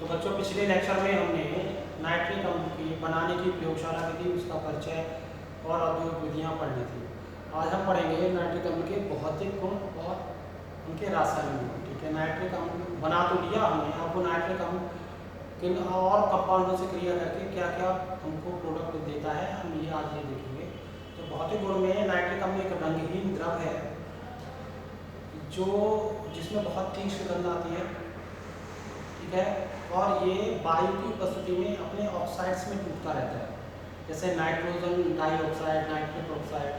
तो बच्चों पिछले लेक्चर में हमने नाइट्रिक अम्ल की बनाने की प्रयोगशाला की थी, उसका परिचय और औद्योगिक विधियाँ पढ़नी थी। आज हम पढ़ेंगे नाइट्रिक अम्ल के भौतिक गुण और उनके रासायनिक गुण। ठीक है, नाइट्रिक अम्ल बना तो लिया हमने, अब वो नाइट्रिक अम्ल किन और कंपाउंडों से क्रिया करके क्या क्या हमको प्रोडक्ट देता है, हम ये आज ये देखेंगे। तो भौतिक गुण में नाइट्रिक अम्ल एक रंगहीन द्रव है जो जिसमें बहुत तीक्ष्ण गंध आती है। ठीक है, और ये वायु की उपस्थिति में अपने ऑक्साइड्स में टूटता रहता है, जैसे नाइट्रोजन डाइऑक्साइड, नाइट्रिक ऑक्साइड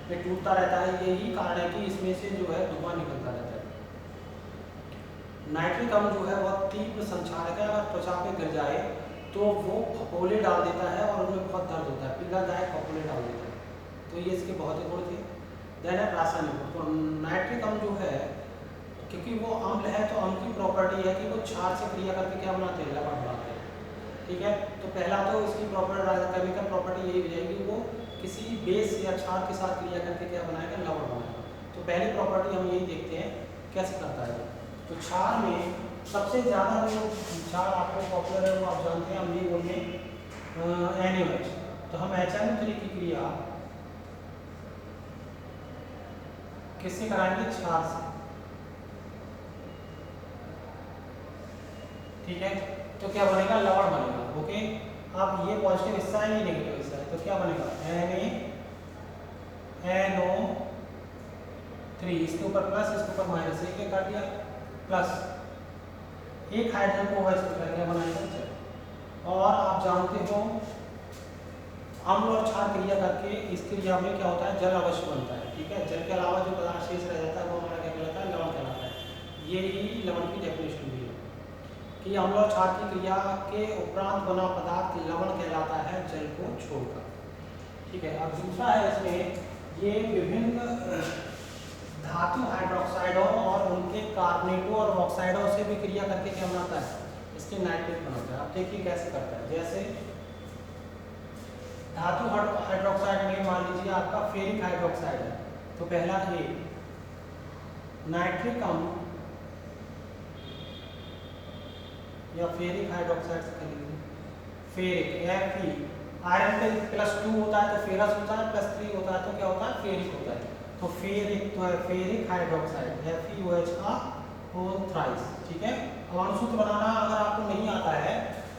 में टूटता रहता है। यही कारण है कि इसमें से जो है धुआं निकलता रहता है। नाइट्रिक अम्ल जो है बहुत तीव्र संक्षारक है, अगर त्वचा पे गिर जाए तो वो फफोले डाल देता है और उनमें बहुत दर्द होता है, पीलादायक फफोले डाल देता है। तो ये इसके भौतिक गुण थे। देन है रासायनिक गुण। तो नाइट्रिक अम्ल जो है, क्योंकि वो अम्ल है तो अम्ल की प्रॉपर्टी है कि वो क्षार से क्रिया करके क्या बनाते हैं, लवण बनाते हैं। ठीक है, तो पहला तो इसकी केमिकल प्रॉपर्टी यही हो जाएगी, वो किसी बेस या क्षार के साथ क्रिया करके क्या बनाएगा, लवण बनाएगा। तो पहली प्रॉपर्टी हम यही देखते हैं कैसे करता है। तो क्षार में सबसे ज़्यादा जो क्षार आपको पॉपुलर है वो आप जानते हैं, हम ये बोलेंगे NaOH। तो हम HNO3 की क्रिया किससे कराएंगे, क्षार से। ठीक है, तो क्या बनेगा, लवण बनेगा। ओके, अब ये पॉजिटिव हिस्सा है, ये नेगेटिव हिस्सा है, तो क्या बनेगा NaNO3, इसके ऊपर प्लस इसके ऊपर माइनस, एक काट दिया प्लस, एक हाइड्रोजन को वैसे क्या बनाएगा। और आप जानते हो अम्ल और क्षार क्रिया करके इस क्रिया में क्या होता है, जल अवश्य बनता है। ठीक है, जल के अलावा जो पदार्थ शेष रह जाता है वो हमारा क्या कहलाता है, लवण कहलाता है। ये ही लवण की डेफिनेशन भी है कि अम्ल और क्षार की क्रिया के उपरांत बना पदार्थ लवण कहलाता है, जल को छोड़कर। ठीक है, अब दूसरा है इसमें ये विभिन्न धातु हाइड्रोक्साइडों और उनके कार्बोनेटों और ऑक्साइडों से भी क्रिया करके क्या बनाता है, इसके नाइट्रेट बनाता है। आप देखिए कैसे करता है। जैसे धातु हाइड्रोक्साइड में मान लीजिए आपका फेरिक हाइड्रोक्साइड है, तो पहला ए नाइट्रिक अम्ल या फेरिक हाइड्रोक्साइड से कर लीजिए, फेरिक Fe, आयरन पे +2 होता है तो फेरस होता है, +3 होता है तो क्या होता है, फेरिक होता है। तो फेरिक, तो है फेरिक हाइड्रोक्साइड FeOH का होल थ्राइस। ठीक है, अब अणुसूत्र बनाना अगर आपको नहीं आता है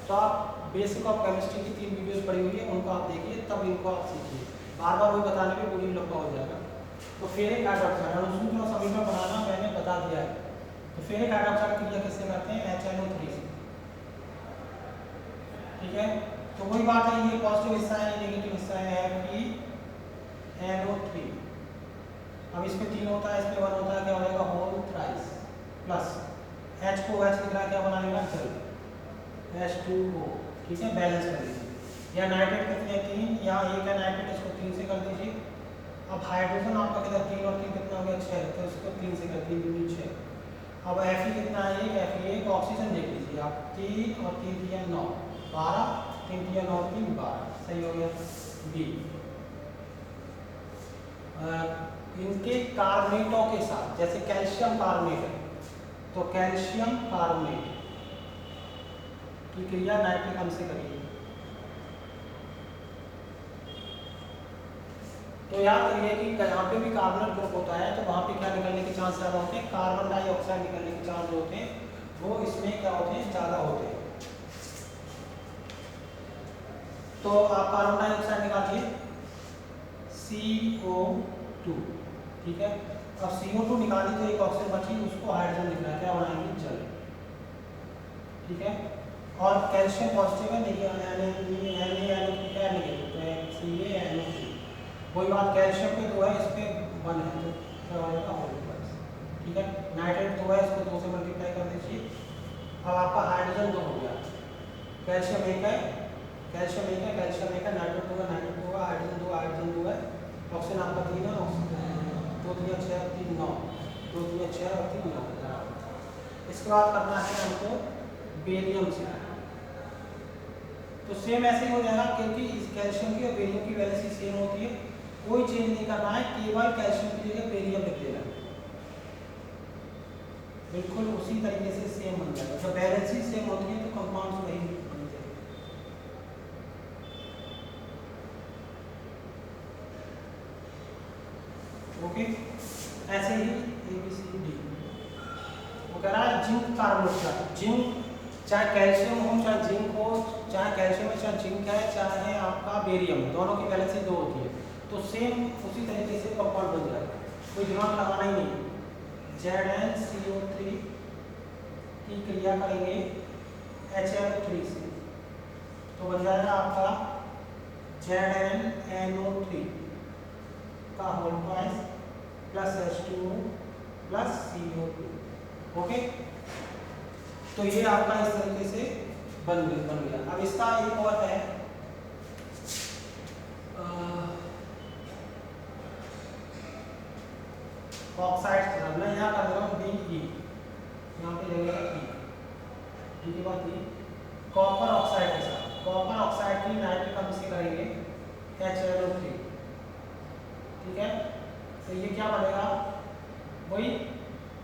तो आप बेसिक ऑफ केमिस्ट्री की 3 वीडियोस पड़ी हुई है, उनको आप देखिए, तब इनको आप सीखिए। बार बार वही बताने में पूरी लंबा हो जाएगा। तो फेरिक हाइड्रोक्साइड अणुसूत्र और समीकरण बनाना मैंने बता दिया है। तो फेरिक हाइड्रोक्साइड की क्रिया किससे करते हैं, HNO3 से। ठीक है, तो वही बात है, ये पॉजिटिव हिस्सा है, ये नेगेटिव हिस्सा है FeNO3। अब इसमें 3 होता है, इसमें 1 होता है, क्या बनेगा, होल थ्राइस प्लस H को OH की तरह क्या बना लेगा, जल H2O। ठीक है, बैलेंस कर लीजिए। या नाइट्रेट कितने हैं, 3, यहाँ 1 है नाइट्रेट, इसको 3 से कर दीजिए। अब हाइड्रोजन आपका किधर 3 और 3 कितना हो गया, 6, तो इसको 3 से कर, 3 दूनी 6। अब Fe कितना है, 1 Fe को ऑक्सीजन देख लीजिए आप, 3 और 3 दिया 9, 12, 3 दिया 9, 3 12, सही हो गया बी। इनके कार्बोनेटों के साथ, जैसे कैल्शियम कार्बोनेट है, तो कैल्शियम कार्बोनेट की क्रिया नाइट्रिक अम्ल से करिए। तो याद करिए कि यहाँ पे भी कार्बोनेट ग्रुप होता है, तो वहाँ पे क्या निकलने के चांस ज़्यादा होते हैं, कार्बन डाइऑक्साइड निकलने के चांस जो होते हैं वो इसमें क्या होते हैं, ज़्यादा होते हैं। तो आप कार्बन डाइऑक्साइड निकालिए, CO2। ठीक है, अब CO2 निकाली तो एक ऑक्सीजन बची, उसको हाइड्रोजन लिखना है, क्या बनाएंगे, जल। ठीक है, और कैल्शियम पॉजिटिव है, NaNO3 वही बात, कैल्शियम पे 2 है, इस पे 1 है, तो क्या होगा, होल प्लस। ठीक है, नाइट्रेट 2 है, इसको 2 से मल्टीप्लाई कर दीजिए। अब आपका हाइड्रोजन 2 हो गया, कैल्शियम 1 है, कैल्शियम 1 है, कैल्शियम 1 है, नाइट्रेट 2 है, नाइट्रेट 2 है, हाइड्रोजन 2 हाइड्रोजन 2 है, ऑक्सीजन आपका 3 है, ऑक्सीजन 2 दिया 6 और 3 9, 2 दिया 6 और 3 9। इसके बाद करना है हमको बेरियम से। तो सेम ऐसे ही हो जाएगा, क्योंकि इस कैल्शियम की और बेरियम की वैलेंसी सेम होती है, कोई चेंज नहीं करना है, केवल कैल्शियम की जगह बेरियम लिख देना। बिल्कुल उसी तरीके से सेम बन जाएगा। जब बैलेंस ही सेम होती है तो कंपाउंड्स वही बन जाएंगे। ओके, ऐसे ही ABCD। वो कह रहा है जिंक कार्बन ऑक्साइड, जिंक चाहे कैल्शियम हो चाहे जिंक हो, चाहे कैल्शियम है चाहे जिंक है चाहे आपका बेरियम, दोनों की वैलेंसी 2 होती है, तो सेम उसी तरीके से कंपाउंड बन जाएगा, कोई दिमाग लगाना ही नहीं। ZnCO3 की क्रिया करेंगे HNO3 से, तो बन जाएगा आपका ZnNO3 का whole twice plus H2O plus CO2। Okay, तो ये आपका इस तरीके से बन गया। अब इसका एक और है ऑक्साइड, मैं यहाँ कर रहा हूँ DE, यहाँ पे लगेगा E के बाद कॉपर ऑक्साइड के साथ, कॉपर ऑक्साइड की नाइट्रिक हम इसे करेंगे HNO3। ठीक है, तो ये क्या बनेगा, वही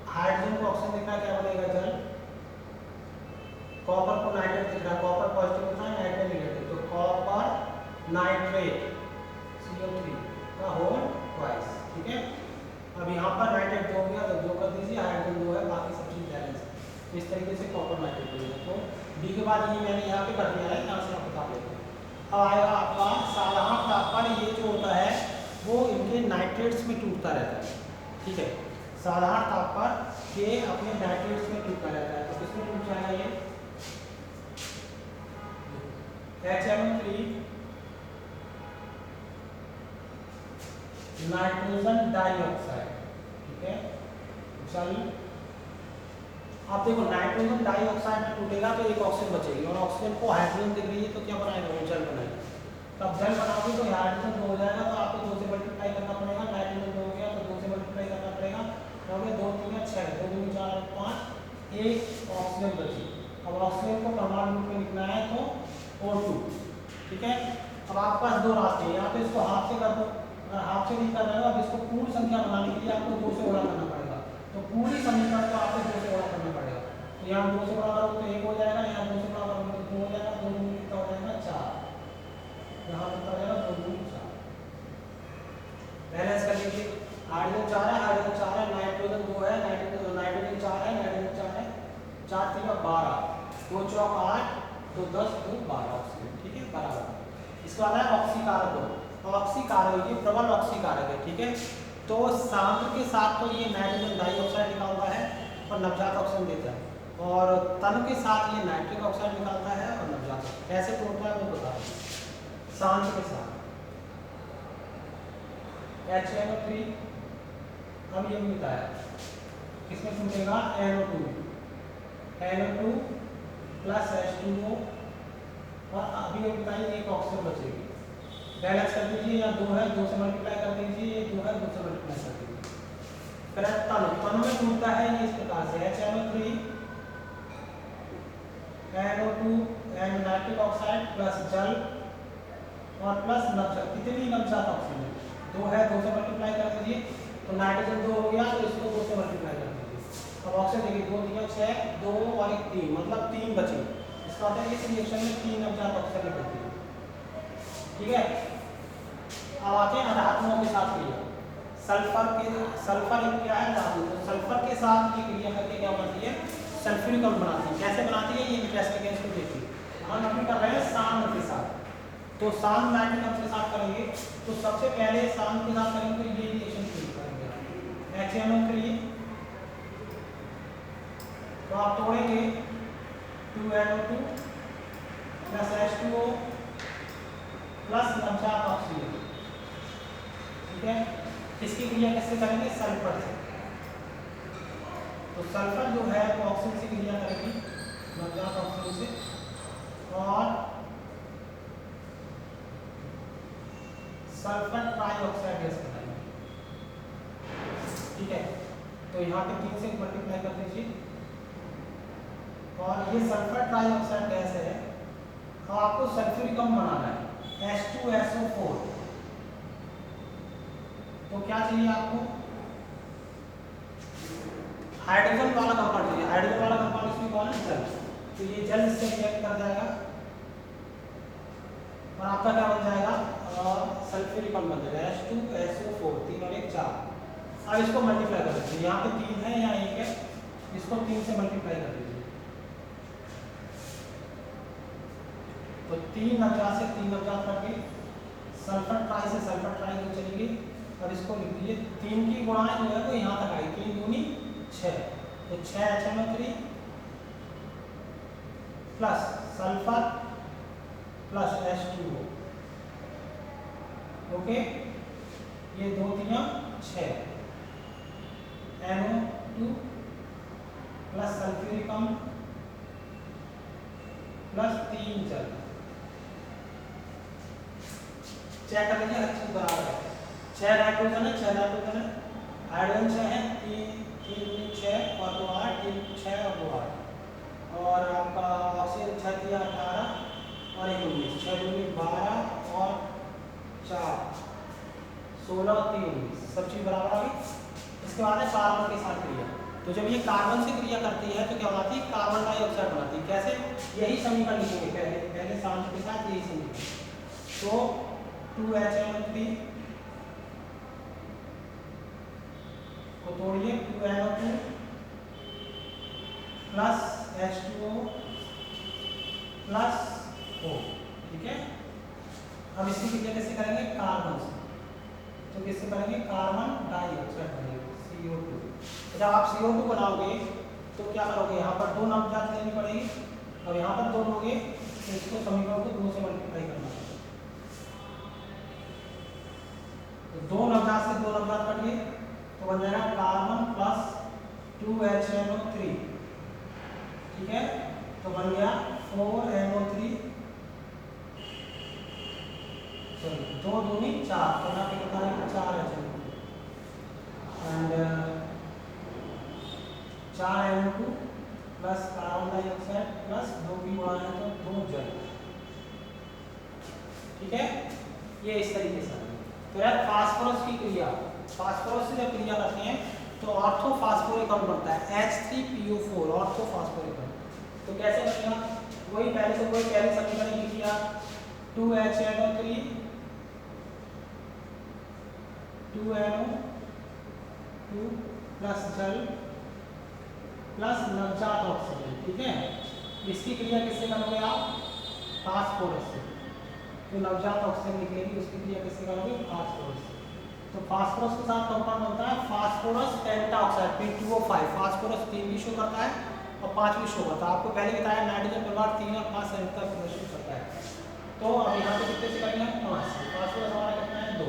हाइड्रोजन को ऑक्सीजन दिख रहा है, क्या बनेगा जल, कॉपर को नाइट्रेट दिख रहा है, कॉपर पॉजिटिव था नाइट्रेट नेगेटिव, तो कॉपर नाइट्रेट CO3 का होल ट्वाइस। ठीक है, अब यहाँ पर नाइट्रेट 2 हो गया तो 2 कर दीजिए, हाइड्रोजन 2 है, बाकी सब चीज बैलेंस है, तो इस तरीके से कॉपर नाइट्रेट बनेगा। तो डी के बाद ये मैंने यहाँ पे कर दिया है, यहाँ से आप बता लेते हैं। अब आएगा आपका साधारण तापमान, ये जो होता है वो इनके नाइट्रेट्स में टूटता रहता है। ठीक है, साधारण तापमान के अपने नाइट्रेट्स में टूटता रहता है, तो किसमें टूट जाएगा ये HNO3 नाइट्रोजन डाइऑक्साइड। ठीक है, चल आप देखो नाइट्रोजन डाइऑक्साइड में टूटेगा तो एक ऑक्सीजन बचेगी, और ऑक्सीजन को हाइड्रोजन दिख रही है तो क्या बनाएगा, वो जल बनाएगा। तब जल बनाओगे तो हाइड्रोजन 2 हो जाएगा, तो आपको 2 से मल्टीप्लाई करना पड़ेगा, नाइट्रोजन 2 हो गया तो 2 से मल्टीप्लाई करना पड़ेगा, हो गया 2 3 6, 2 2 4 5, एक ऑक्सीजन बची। अब ऑक्सीजन को परमाणु रूप में लिखना है तो O2। ठीक है, अब आपके पास 2 रास्ते हैं, यहाँ पे इसको हाफ से कर दो, अगर हाफ से नहीं कर रहे हो, अब इसको पूर्ण संख्या बनाने के लिए आपको 2 से गुणा करना पड़ेगा, तो पूरी समीकरण को आपको 2 से गुणा करना पड़ेगा। तो यहाँ 2 से गुणा करोगे तो 1 हो जाएगा, यहाँ 2 से गुणा करोगे तो 2 हो जाएगा, 2 दूनी कितना हो जाएगा 4, यहाँ कितना हो जाएगा 2 दूनी 4। बैलेंस कर लीजिए, हाइड्रोजन 4 है, हाइड्रोजन 4 है, नाइट्रोजन 2 है, नाइट्रोजन 4 है, नाइट्रोजन 4 है, 4 3 12, 2 4 8, 2 10 2 12 ऑक्सीजन। ठीक है, बराबर। इसके बाद है ऑक्सीकारक, ऑक्सीकारक ये प्रबल ऑक्सीकारक है। ठीक है, तो सांद्र के साथ तो ये नाइट्रोजन डाइऑक्साइड निकालता है और नवजात ऑक्सीजन देता है, और तन के साथ ये नाइट्रिक ऑक्साइड निकालता है और नवजात। कैसे तोड़ता है वो बता रहा हूँ। सांद्र के साथ HNO3 हम ये मिलता है, किसमें टूटेगा NO2 प्लस H2O, और अभी ये बताइए एक ऑक्सीजन बचेगी। बैलेंस कर दीजिए, यहाँ 2 है, 2 से मल्टीप्लाई कर दीजिए, ये 2 है, 2 से मल्टीप्लाई कर दीजिए। फिर तन में टूटता है ये इस प्रकार से HNO3 NO2 and nitric oxide plus जल और प्लस नवजात, कितनी नवजात ऑक्सीजन 2 है, 2 से मल्टीप्लाई कर दीजिए, तो नाइट्रोजन 2 हो गया, तो इसको 2 से मल्टीप्लाई कर दीजिए। अब ऑक्सीजन देखिए 2 3 6, 2 और 1 3, मतलब 3 बचे। इसका मतलब इस रिएक्शन में 3 नवजात ऑक्सीजन निकलती है। ठीक है, अब आते हैं धातुओं के साथ क्रिया। सल्फर एक क्या है धातु, तो सल्फर के साथ ये क्रिया करके क्या बनाती है, सल्फ्यूरिक अम्ल बनाती है। कैसे बनाती है ये इंटरेस्टिंग है, इसको देखिए। हम अभी कर रहे हैं सांद्र के साथ, तो सांद्र नाइट्रिक अम्ल के साथ करेंगे, तो सबसे पहले सांद्र के साथ करेंगे तो ये रिएक्शन शुरू करेंगे HNO3, तो आप तोड़ेंगे 2NO2 प्लस H2O प्लस नवजात ऑक्सीजन। ठीक है, इसकी क्रिया कैसे करेंगे, सल्फर से। तो सल्फर जो है वो ऑक्सीजन से क्रिया करेगी, नवजात ऑक्सीजन से, और सल्फर ट्राइऑक्साइड गैस बनाएंगे। ठीक है, तो यहाँ पे 3 से मल्टीप्लाई कर दीजिए, और ये सल्फर ट्राइऑक्साइड गैस है, तो आपको सल्फ्यूरिक अम्ल बनाना है H2SO4। तो क्या चाहिए आपको, हाइड्रोजन वाला कंपाउंड लीजिए, हाइड्रोजन वाला कंपाउंड इसमें कौन है, जल। तो ये जल इससे रिएक्ट कर जाएगा और आपका क्या बन जाएगा, सल्फ्यूरिक अम्ल बन जाएगा, H2SO4, 3 और 1 4। अब इसको मल्टीप्लाई कर दीजिए, यहाँ पे 3 है यहाँ 1 है, इसको 3 से मल्टीप्लाई कर दीजिए। तो 3 अवजात से 3 अवजात करके सल्फर ट्राई से सल्फर ट्राई को चलेगी। अब इसको लिख दीजिए, 3 की गुणाएं जो है वो यहाँ तक आई, 3 दूनी 6, तो 6 HNO3 plus sulphur plus H2O, okay, ये 2 3 6, NO2 प्लस सल्फ्यूरिक अम्ल प्लस 3 जल। चेक कर लीजिए हर चीज बराबर है। 6 नाइट्रोजन है, 6 नाइट्रोजन है, हाइड्रोजन 6 है, 3 6 और 2 8, 3 6 और 2 8, और आपका ऑक्सीजन 6 3 18 और 1 19, 6 दूनी 12 और 4 16 और 3 19, सब चीज बराबर आ गई। इसके बाद है कार्बन के साथ क्रिया। तो जब ये कार्बन से क्रिया करती है तो क्या बनाती है, कार्बन डाइऑक्साइड बनाती है। कैसे, यही समीकरण लिखेंगे, पहले सांद्र के साथ यही समीकरण। तो 2HNO3 को तोड़िए, 2NO2 plus H2O plus O, ठीक है। अब इसकी क्रिया कैसे करेंगे, कार्बन से, तो किससे करेंगे, कार्बन डाइऑक्साइड बनेगा, CO2। तो जब आप CO2 बनाओगे तो क्या करोगे, यहाँ पर 2 नवजात लेनी पड़ेगी, अब यहाँ पर 2 लोगे तो इसको समीकरण को 2 से मल्टीप्लाई करना पड़ेगा। तो 2 नवजात से 2 नवजात कटिए तो बन जाएगा कार्बन प्लस 2HNO3, ठीक है। तो बन गया 4NO3, सॉरी 2 दूनी 4, तो यहाँ पे कितना है 4 HNO3 and 4 NO2 plus carbon dioxide plus 2 की गुणा है तो 2 जल, ठीक है। ये इस तरीके से। तो यार फास्फोरस की क्रिया, फास्फोरस से जब क्रिया करते हैं तो ऑर्थोफास्फोरिक अम्ल बनता है, H3PO4 ऑर्थोफास्फोरिक अम्ल। तो कैसे बनेगा, वही पहले से वही पहले समीकरण लिख दिया, 2HNO3 2NO2 प्लस जल प्लस नवजात ऑक्सीजन, ठीक है। इसकी क्रिया किससे करोगे आप, फास्फोरस से। जो नवजात ऑक्सीजन निकलेगी उसकी क्रिया किससे करोगे, फास्फोरस से। तो फास्फोरस के साथ कंपाउंड बनता है फास्फोरस पेंटाऑक्साइड, P2O5। फास्फोरस 3 भी शो करता है और 5 भी शो करता है। आपको पहले बताया नाइट्रोजन परिवार 3 और 5 संयुक्त प्रदर्शित करता है। तो अब यहाँ पे कितने से करेंगे, 5 से। फास्फोरस हमारा कितना है, 2।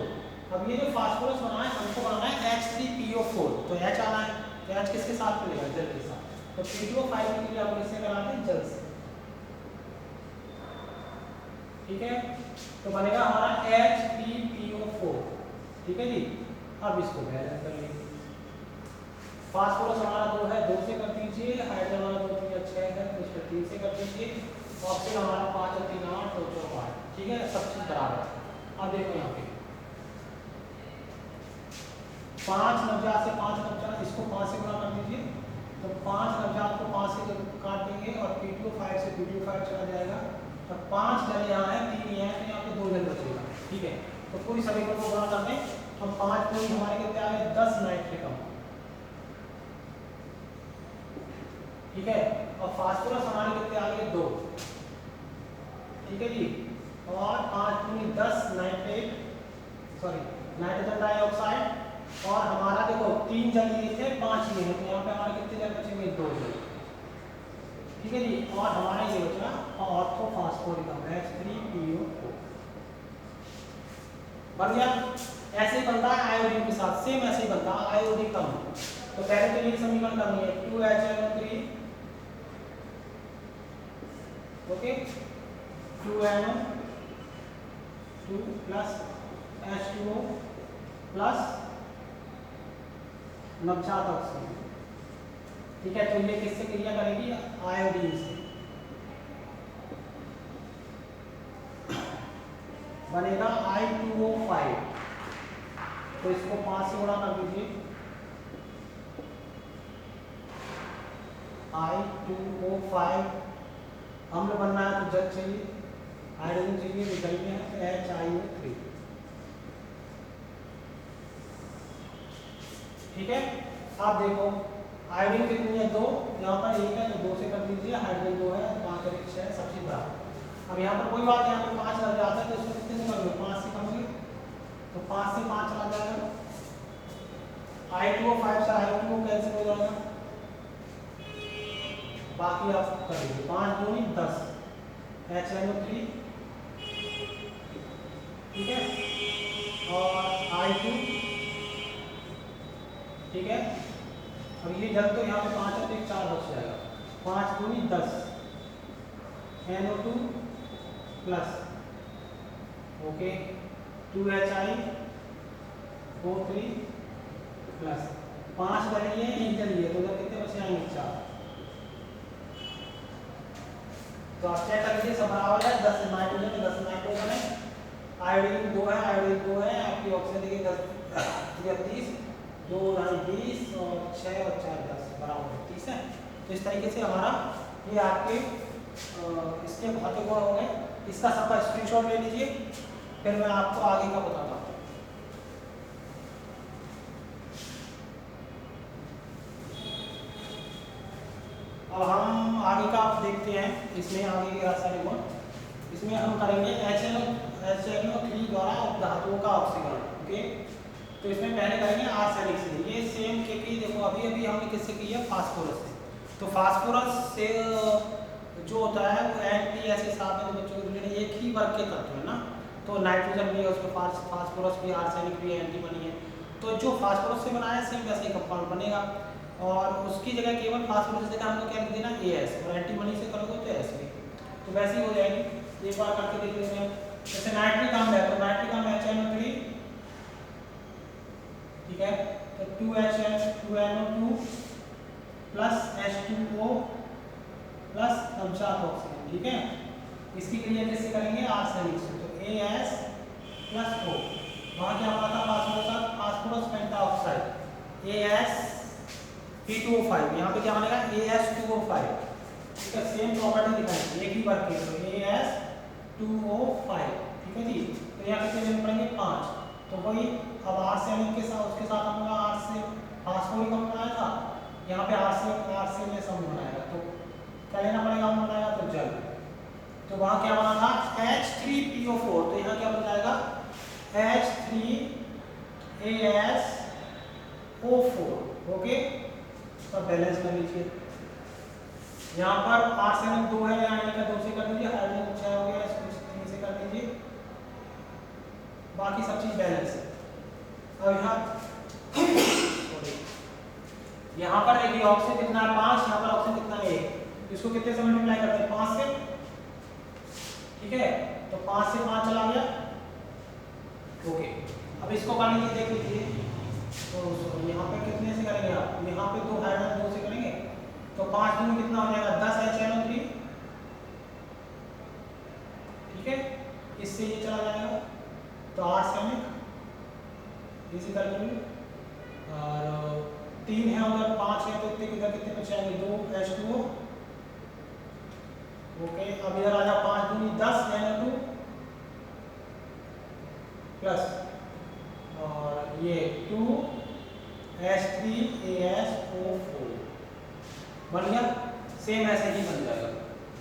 अब ये जो फास्फोरस बना है हमको बनाना है H3PO4, तो H आना है, तो H किसके साथ मिलेगा, जल के साथ। तो P2O5 के लिए हम किससे कराते हैं, जल से, ठीक है। तो बनेगा हमारा H3PO4, ठीक है जी। अब इसको बैलेंस कर लीजिए, फास्फोरस हमारा 2 है, 2 से कर दीजिए, हाइड्रोजन हमारा 2 3 6 है तो इसको 3 से कर दीजिए, ऑक्सीजन हमारा 5 और 3 8 तो 4 8, ठीक है, सब चीज बराबर है। अब देखो यहाँ पे 5 नवजात से 5 नवजात, इसको 5 से गुणा कर दीजिए, तो 5 नवजात को 5 से काट देंगे और P2O5 से P2O5 चला जाएगा, और 5 जल यहाँ है, 3 यहाँ है, तो यहाँ पे 2 जल बचेगा, ठीक है। तो पूरी समीकरण को गुणा कर दें, हम 5 पूरी हमारे कितने आ गए, 10 नाइट्रिक अम्ल, ठीक है। और फास्फोरस हमारे कितने आ गए, 2, ठीक है जी। और 5 दूनी 10 नाइट्रोजन डाइऑक्साइड, और हमारा देखो 3 जल लिए थे, 5 लिए हैं, तो यहाँ पे हमारे कितने जल बचेंगे, 2 जल, ठीक है जी। और हमारा ये बचा ऑर्थोफास्फोरिक अम्ल H3PO4 बन गया। ऐसे ही बनता है आयोडीन के साथ, सेम ऐसे ही बनता है आयोडीन अम्ल। तो पहले तो ये समीकरण करनी है, 2HNO3 okay, 2NO2 plus H2O plus नवजात ऑक्सीजन, ठीक है। तो ये किससे क्रिया करेगी, आयोडीन से, बनेगा I2O5, तो इसको 5 से गुणा कर दीजिए, I2O5 अम्ल बनना है तो जल चाहिए, हाइड्रोजन चाहिए विकल्प में है HiO3। ठीक है, आप देखो आयोडीन कितनी है 2, यहाँ पर 1 है तो 2 से कर दीजिए, हाइड्रोजन 2 है 5 और 1 6 सब चीज बराबर। अब यहाँ पर कोई बात नहीं, यहाँ पर 5 लग जाता है तो इसको कितने से करोगे 5 से करोगे तो 5 से 5 चला जाएगा, I2O5 से I2O कैंसिल हो जाएगा, बाकी आप कर लीजिए 5 दूनी 10 HNO3। ठीक है, और I2। ठीक है, अब ये जल तो यहाँ पे 5 है तो 4 बच जाएगा, 5 दूनी 10 NO2 plus okay 2HiO3 plus 5 डलिए 1 डलिए तो उधर कितने बचे आएंगे 4। तो आप चेक कर लीजिए सब बराबर है, 10 नाइट्रोजन 10 नाइट्रोजन है, आयोडीन 2 है, आयोडीन 2 है, आपकी ऑक्सीजन देखिए 10 30 2 20 और 6 और 4 10 बराबर है 30 है। तो इस तरीके से हमारा ये आपके इसके भौतिक गुण हो गए। इसका सबका स्क्रीनशॉट ले लीजिए, फिर मैं आपको आगे का बताता हूँ। अब हम आगे का आप देखते हैं, इसमें आगे के रासायनिक गुण, इसमें हम करेंगे HNO3 द्वारा धातुओं का ऑक्सीकरण। ओके, तो इसमें पहले करेंगे आर्सेनिक से, ये सेम क्योंकि देखो अभी अभी हमने किससे की है फास्फोरस से, तो फास्फोरस से जो होता है वो एंटी ऐसे साथ में बच्चों के लिए एक ही वर्ग के तत्व है ना, तो नाइट्रोजन भी है उसमें, फास्फोरस भी, आर्सेनिक भी, एंटीमनी है, तो जो फास्फोरस से बनाया सेम वैसे ही कंपाउंड बनेगा, और उसकी जगह केवल फास्फोरस जगह हमको क्या लिख देना AS, और एंटीमनी से करोगे तो SV, तो वैसे ही हो जाएगी। एक बार करके देख लेते हैं, जैसे नाइट्रिक अम्ल है तो नाइट्रिक अम्ल HNO3, ठीक है, तो 2NO2 plus H2O plus तमसात oxygen. ठीक है, इसकी क्रिया कैसे करेंगे आर्सेनिक से, तो AS प्लस O, वहाँ क्या बना था phosphorus, phosphorus pentoxide AS P2O5, यहाँ पे क्या बनेगा AS2O5। ठीक है, सेम प्रॉपर्टी दिखाएंगे एक ही वर्ग के, तो AS2O5। ठीक है जी, तो यहाँ कितने लेने पड़ेंगे 5, तो वही अब आर्सेनिक के साथ उसके साथ हम लोग आर से फास्फोरिक अम्ल बनाया था, यहाँ पे आर से में सम बनाएगा, तो क्या लेना पड़ेगा हम बनाएगा तो जल, तो वहाँ क्या बना था H3PO4, तो यहाँ क्या बन जाएगा H3AsO4। ओके, तो बैलेंस कर लीजिए, यहाँ पर आर्सेनिक 2 है, यहाँ का 2 से कर दीजिए, हाइड्रोजन 6 हो गया, इसको 3 से कर दीजिए, बाकी सब चीज बैलेंस है। अब यहाँ पर एक ऑक्सीजन कितना है 5, यहाँ पर ऑक्सीजन कितना है 1, इसको कितने से मल्टीप्लाई करते हैं 5 से। ठीक है, तो 5 से 5 चला गया। ओके, अब इसको कर लीजिए, देख लीजिए, तो यहाँ पे कितने से करेंगे आप, यहाँ पे 2 हाइड्रोजन 2 से करेंगे, तो 5 में कितना हो जाएगा 10 HNO3। ठीक है, इससे ये चला जाएगा, तो आर्सेनिक इसी कर लीजिए, और 3 है उधर 5 है, तो इधर कितने बचे आएंगे 2 H2O। ओके, अब इधर आ जाओ 5 दूनी 10 NO2 प्लस और ये 2 H3AsO4 बन गया, सेम ऐसे ही बन जाएगा।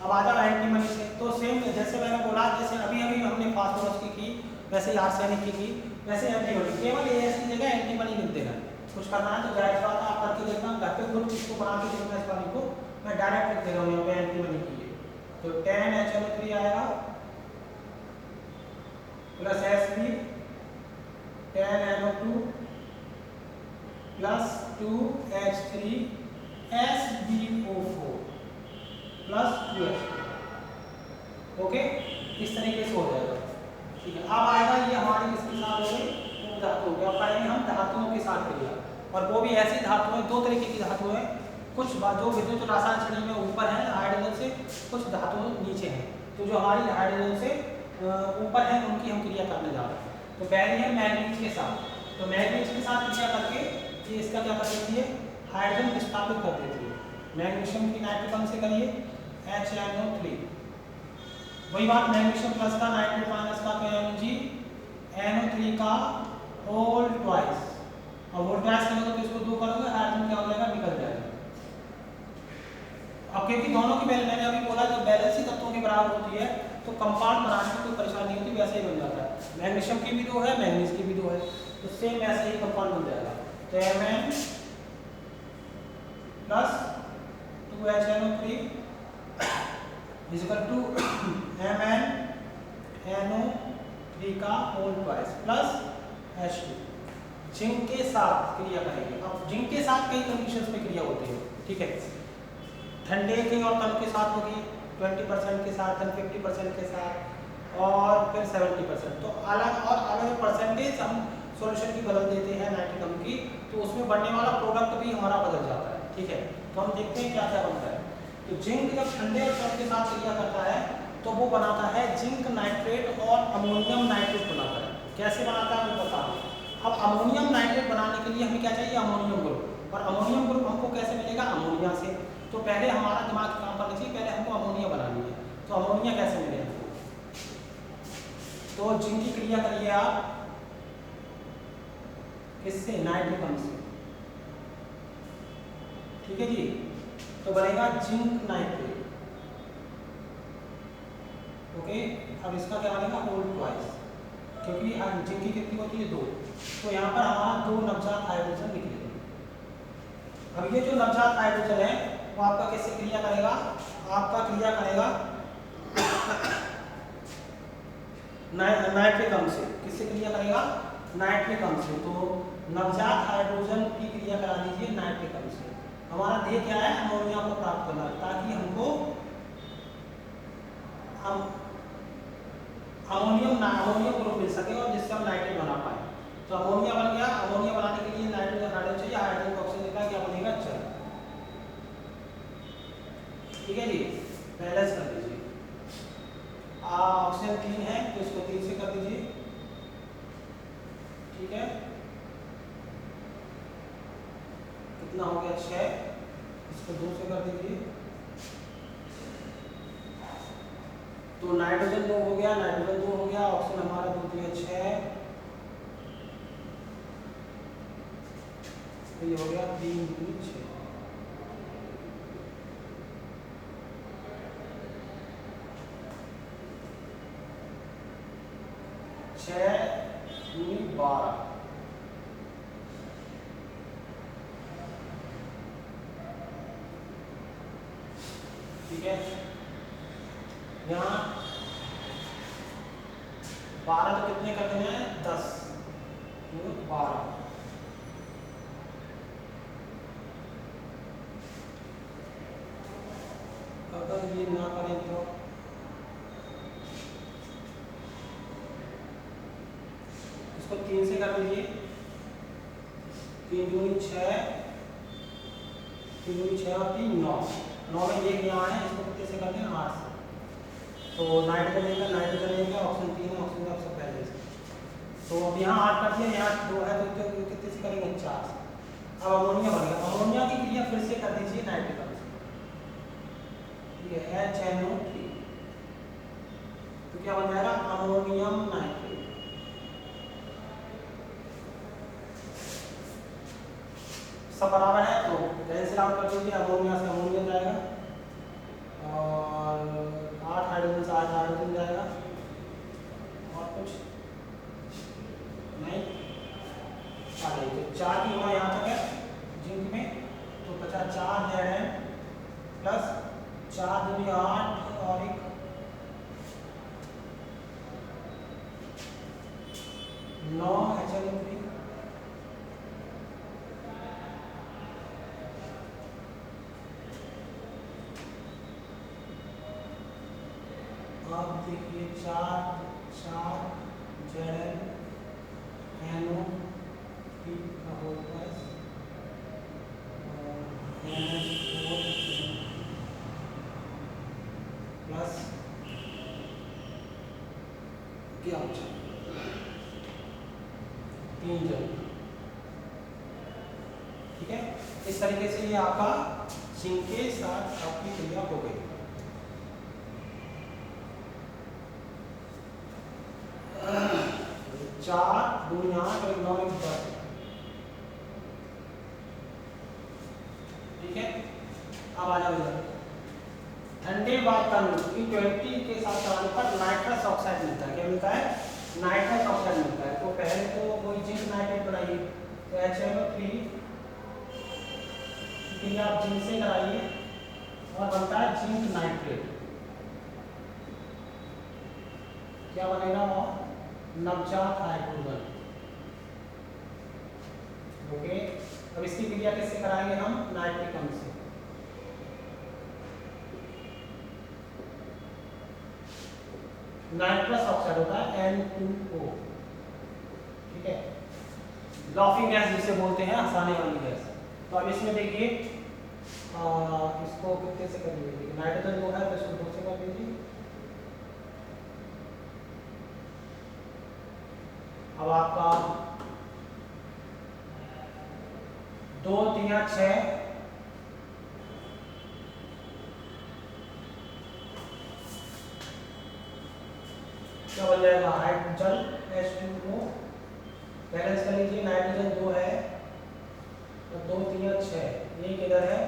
अब आ जाओ एंटीमनी से, तो सेम जैसे मैंने बोला, जैसे अभी अभी हमने फास्फोरस की वैसे ही आर्सेनिक की वैसे एंटीमनी, केवल AS की जगह एंटीमनी लिख देना। कुछ करना है तो जाहिर बात है आप करके देखना, घर पे खुद इसको बना के देखना, इस पानी को मैं डायरेक्ट लिख दे रहा हूँ यहाँ पे एंटीमनी की, तो 10 HNO3 आएगा plus Sb 10 NO2 plus 2 H3 SbO4 plus 2 H2। Okay, इस तरीके से हो जाएगा। ठीक है, अब आएगा ये हमारी इसके साथ हो गई धातु, क्या पढ़ेंगे हम धातुओं के साथ क्रिया, और वो भी ऐसी धातु है, 2 तरीके की धातु है, कुछ जो विद्युत रसायन श्रेणी में ऊपर है हाइड्रोजन से, कुछ धातु नीचे हैं, तो जो हमारी हाइड्रोजन से ऊपर है उनकी हम क्रिया करने जा रहे हैं। तो पहली है मैग्नीज के साथ, तो मैग्नीज के साथ क्रिया करके ये इसका क्या कर देती है हाइड्रोजन विस्थापित कर देती है, मैग्नीशियम की नाइट्रिक अम्ल से करिए HNO3। वही बात मैग्नीशियम प्लस का नाइट्रेट माइनस का क्या है जी NO3 का होल ट्वाइस। और होल ट्वाइस करोगे तो इसको 2 करोगे हाइड्रोजन क्या हो जाएगा निकल जाएगा। अब क्योंकि दोनों की वैल्यू मैंने अभी बोला जब बैलेंस ही तत्वों के बराबर होती है तो कंपाउंड बनाने में कोई परेशानी नहीं होती, वैसे ही बन जाता है। मैग्नीशियम की भी 2 है मैग्नीज की भी 2 है तो सेम ऐसे ही कंपाउंड बन जाएगा। तो Mn plus 2HNO3 is equal to MnNO3 का whole twice plus H2। Zinc के साथ क्रिया करेंगे। अब जिंक के साथ कई कंडीशंस में क्रिया होती है, ठीक है। ठंडे के और तम के साथ होगी 20% के साथ, 50% के साथ और फिर 70%। तो अलग और अलग परसेंटेज हम सॉल्यूशन की बदल देते हैं नाइट्रिक अम्ल की, तो उसमें बनने वाला प्रोडक्ट भी हमारा बदल जाता है, ठीक है। तो हम देखते हैं क्या क्या बनता है। तो जिंक जब ठंडे और तम के साथ क्रिया करता है तो वो बनाता है जिंक नाइट्रेट और अमोनियम नाइट्रेट बनाता है। कैसे बनाता है मैं बता रहा हूँ। अब अमोनियम नाइट्रेट बनाने के लिए हमें क्या चाहिए अमोनियम ग्रुप, और अमोनियम ग्रुप हमको कैसे मिलेगा अमोनिया से। तो पहले हमारा दिमाग काम करना चाहिए, पहले हमको अमोनिया बनानी है। तो अमोनिया कैसे मिलेगा हमको, तो जिंक की क्रिया करिए आप किससे नाइट्रिक अम्ल से, ठीक है जी। तो बनेगा जिंक नाइट्रेट, ओके। अब इसका क्या बनेगा होल ट्वाइस, क्योंकि जिंक की कितनी होती है 2, तो यहाँ पर हमारा 2 नवजात हाइड्रोजन निकलेगा। अब ये जो नवजात हाइड्रोजन है वो आपका किससे क्रिया करेगा, आपका क्रिया करेगा नाइट्रिक अम्ल से। किससे क्रिया करेगा नाइट्रिक अम्ल से। तो नवजात हाइड्रोजन की क्रिया करा दीजिए नाइट्रिक अम्ल से। हमारा ध्येय क्या है अमोनिया को प्राप्त करना, ताकि हमको अमोनियम ग्रुप मिल सके और जिससे हम नाइट्रेट बना पाए। तो अमोनिया बन गया। अमोनिया बनाने के लिए नाइट्रोजन हाइड्रोजन चाहिए, हाइड्रोजन का ऑक्सीजन देगा, क्या बनेगा जल, ठीक है जी। बैलेंस कर दीजिए। ऑक्सीजन 3 है तो इसको 3 से कर दीजिए, ठीक है। कितना हो गया 6, इसको 2 से कर दीजिए। तो नाइट्रोजन 2 हो गया, नाइट्रोजन 2 हो गया, ऑक्सीजन हमारा 2 दिया 6, तो ये हो गया 3 दूनी 6। दूनी 12, ठीक है। यहाँ 12 तो कितने कर देना है 10, 12। अगर ये ना करें तो इसको 3 से कर दीजिए, 3 दूनी 6, 3 दूनी 6 और 3 9, 9 में एक यहाँ है, इसको कितने से कर दें 8 से। तो नाइट्रोजन लेगा, नाइट्रोजन लेगा, ऑक्सीजन 3 है, ऑक्सीजन आप सब पहले से। तो अब यहाँ 8 कर दिया, यहाँ 2 है तो कितने से करेंगे 4 से। अब अमोनिया बनेगा। अमोनिया की क्रिया फिर से कर दीजिए नाइट्रिक अम्ल से, ठीक है HNO3। तो क्या बन जाएगा अमोनियम नाइट्रेट। सब बराबर है तो कैंसिल आउट कर दीजिए, अमोनिया से अमोनिया जाएगा और 8 हाइड्रोजन से 8 हाइड्रोजन जाएगा और कुछ नहीं आ जाएगी। तो 4 की होगा यहाँ तक है जिंक में, तो बचा 4 है प्लस 4 दूनी 8 और 1 9 HNO3। अब देखिए 4 4 ZnNO3 का होल प्लस NH4 प्लस क्या बचा 3 जल, ठीक है। इस तरीके से ये आपका जिनके साथ आपकी क्रिया हो गई। चार दूनी 8 और 9 एक 10। ठीक है, अब आ जाओ इधर। ठंडे वातावरण E20 के साथ चलाने पर नाइट्रस ऑक्साइड मिलता है। क्या मिलता है? नाइट्रस ऑक्साइड मिलता है। तो पहले तो कोई जिंक नाइट्रेट बनाइए, तो HNO3 क्रिया आप जिंक से कराइए और बनता है जिंक नाइट्रेट। क्या बनेगा? और नवजात हाइड्रोजन। ओके, अब इसकी क्रिया किससे कराएंगे हम? नाइट्रिक अम्ल से। नाइट्रस ऑक्साइड होता है N2O। ठीक है, लॉफिंग गैस जिसे बोलते हैं, हंसाने वाली गैस। तो अब इसमें देखिए, इसको कितने से करेंगे? देखिए नाइट्रोजन 2 है तो इसको 2 से कर दीजिए। अब आपका 2 3 6 क्या बन जाएगा? Hydrogen H2O। बैलेंस कर लीजिए, नाइट्रोजन 2 है तो 2 3 6, ये किधर है?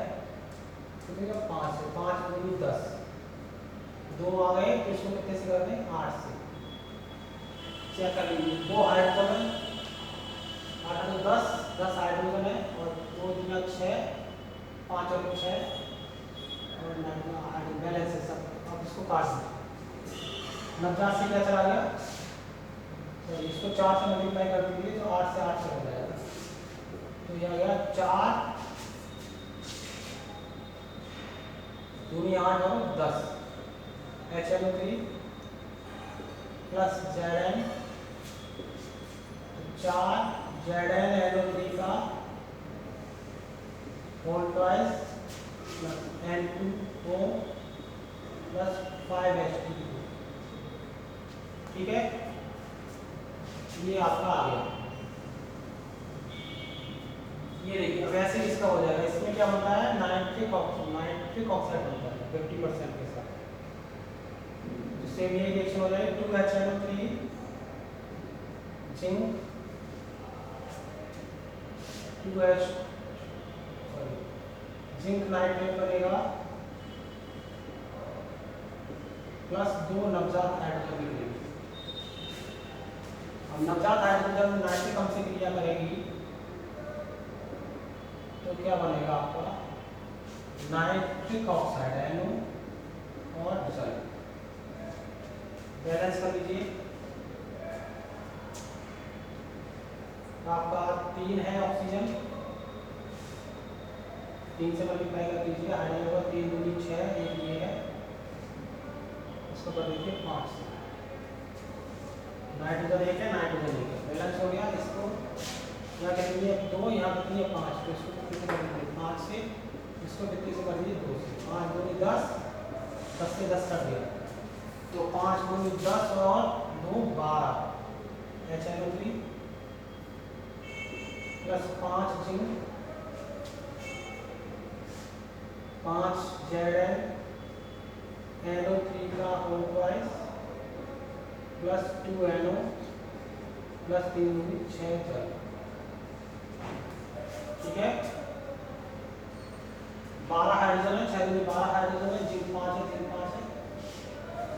कितने का? 5 है। 5 दूनी 10, 2 आ गए तो इसको कितने से कर दें? 8 से। चेक कर लीजिए, 2 हाइड्रोजन 8 तो 10 हाइड्रोजन है और 2 3 6, 5 और 6 और नाइट्रोजन बैलेंस है सब। अब इसको काट दें। 49 से क्या चला गया? तो इसको 4 से मल्टीप्लाई कर दीजिए तो 8 से 8 चला जाएगा। तो ये आ गया 4 दूनी 8 और 10 HNO3 प्लस Zn, 4 ZnNO3 का whole twice plus N2O plus 5H2। ठीक है, ये आपका आ गया। ये देखिए, अब ऐसे इसका हो जाएगा। इसमें क्या बनता है? नाइट्रिक ऑक्साइड बनता है 50% के साथ। जिससे ये रिएक्शन हो जाएगी 2HNO3 zinc 2H zinc nitrate बनेगा प्लस 2 नवजात हाइड्रोजन मिलेगी। अब नवजात हाइड्रोजन नाइट्रिक अम्ल से क्रिया करेगी तो क्या बनेगा आपका? नाइट्रिक ऑक्साइड NO और जल। बैलेंस कर लीजिए, आपका 3 है ऑक्सीजन, 3 से मल्टीप्लाई कर दीजिए, हाइड्रोजन होगा 3 दूनी 6, एक ये है, इसको कर दीजिए 5 से। नाइट्रोजन 1 है, नाइट्रोजन 1 है, बैलेंस हो गया। इसको यहाँ कितनी है? 2, यहाँ कितनी है? 5, तो इसको कितने से कर दीजिए? 5 से। इसको कितने से कर दीजिए? 2 से। 5 दूनी 10, 10 से 10 कर दिया तो 5 दूनी 10 और 2 12 HNO3 प्लस 5 जिंक 5 ZnNO3 का whole twice plus 2NO plus 3 दूनी 6 जल। ठीक है, 12 हाइड्रोजन है, 6 दूनी 12 हाइड्रोजन है, जिंक 5 है, 3 5 है।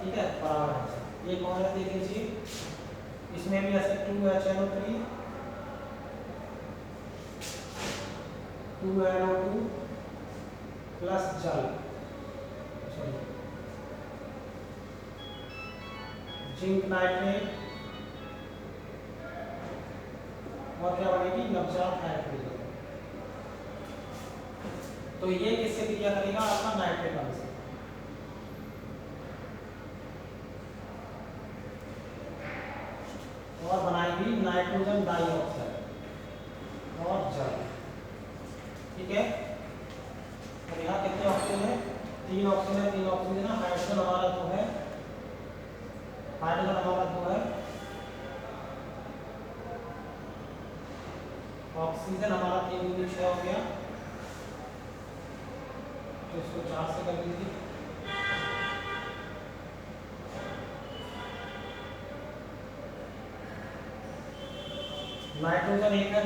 ठीक है, बराबर है। ये कौन है? देख लीजिए, इसमें भी ऐसे 2HNO3 2NO2 प्लस जल, जिंक नाइट्रेट और क्या बनेगी? नवजात हाइड्रोजन। तो ये किससे क्रिया करेगा? आपका नाइट्रेट अम्ल से। और बनाएगी नाइट्रोजन डाइऑक्साइड और जल। ठीक है, और यहाँ कितने ऑक्सीजन है? 3 ऑक्सीजन है, 3 ऑक्सीजन है। हाइड्रोजन हमारा 2 है, हाइड्रोजन हमारा 2 है, ऑक्सीजन हमारा 3 दूनी 6 हो गया तो इसको 4 से कर दीजिए। नाइट्रोजन एक है,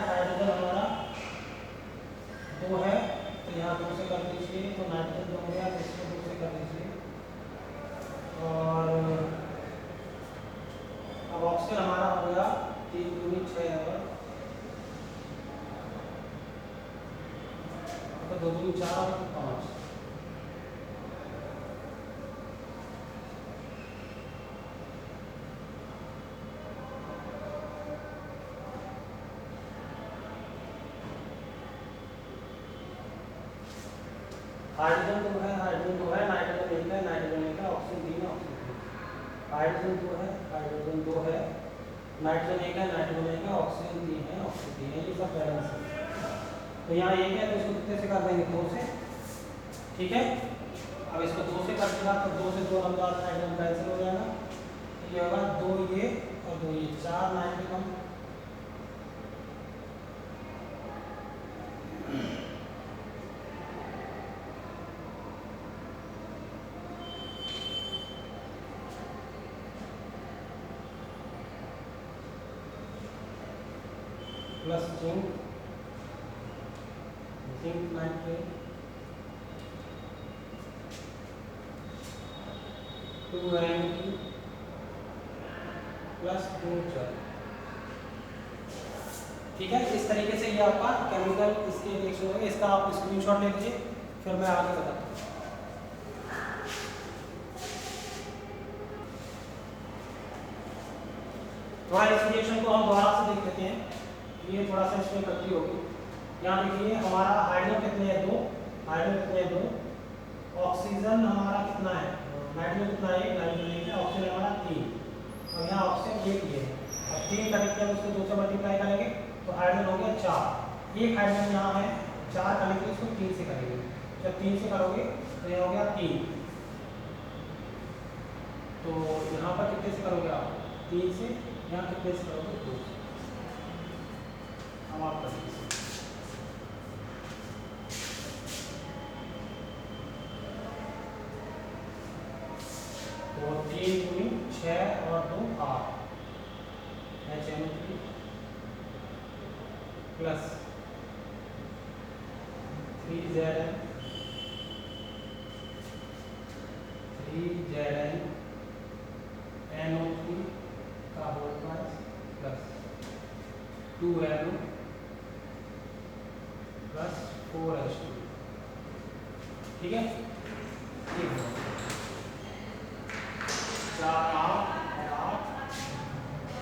हाइड्रोजन हमारा 2 है, तो यहाँ 2 से कर दीजिए, तो नाइट्रोजन 2 हो गया, तो इसको 2 से कर दीजिए। और अब ऑक्सीजन हमारा हो गया 3 दूनी 6 और तो 2 दूनी 4 और 5। हाइड्रोजन 2 है, नाइट्रोजन 1 है, ऑक्सीजन 3 है, ऑक्सीजन 3। हाइड्रोजन 2 है, नाइट्रोजन 1 है, ऑक्सीजन 1 है, ऑक्सीजन 3 है, ऑक्सीजन 3 है, ये सब बैलेंस है। तो यहाँ 1 है, तो इसको कितने से कर देंगे? 2 से। ठीक है, अब इसको 2 से कर देगा तो 2 से 2 नंबर हाइड्रोजन कैंसिल हो जाएगा, तो ये होगा 2 ये और 2 ये, 4 nitrogen plus zinc nitrate 2 Mg plus 2 जल। ठीक है, इस तरीके से ये आपका केमिकल इसके रिएक्शन होगा। इसका आप स्क्रीनशॉट ले लीजिए, फिर मैं आगे बताता हूँ। थोड़ा इस रिएक्शन को हम दोबारा से देख लेते हैं, ये थोड़ा सा इसमें गलती होगी। यहाँ देखिए हमारा हाइड्रोजन कितने हैं? 2। ऑक्सीजन हमारा कितना है? नाइट्रोजन कितना है? नाइट्रोजन 1 है, ऑक्सीजन हमारा 3। और यहाँ ऑक्सीजन 1 ये है। अब 3 कनेक्ट किया, उसको 2 से मल्टीप्लाई करेंगे तो हाइड्रोजन हो गया 4। एक हाइड्रोजन यहाँ है, 4 कनेक्ट किया, इसको 3 से करेंगे। जब 3 से करोगे तो ये हो गया 3। तो यहाँ पर कितने से करोगे आप? 3 से। यहाँ कितने से करोगे? 2 से। अब आप करेंगे तो 3 दूनी 6 और 2 8 HNO3 प्लस 3Zn NO3 का होल पास प्लस 2NO प्लस 4H2। ठीक है, 4 8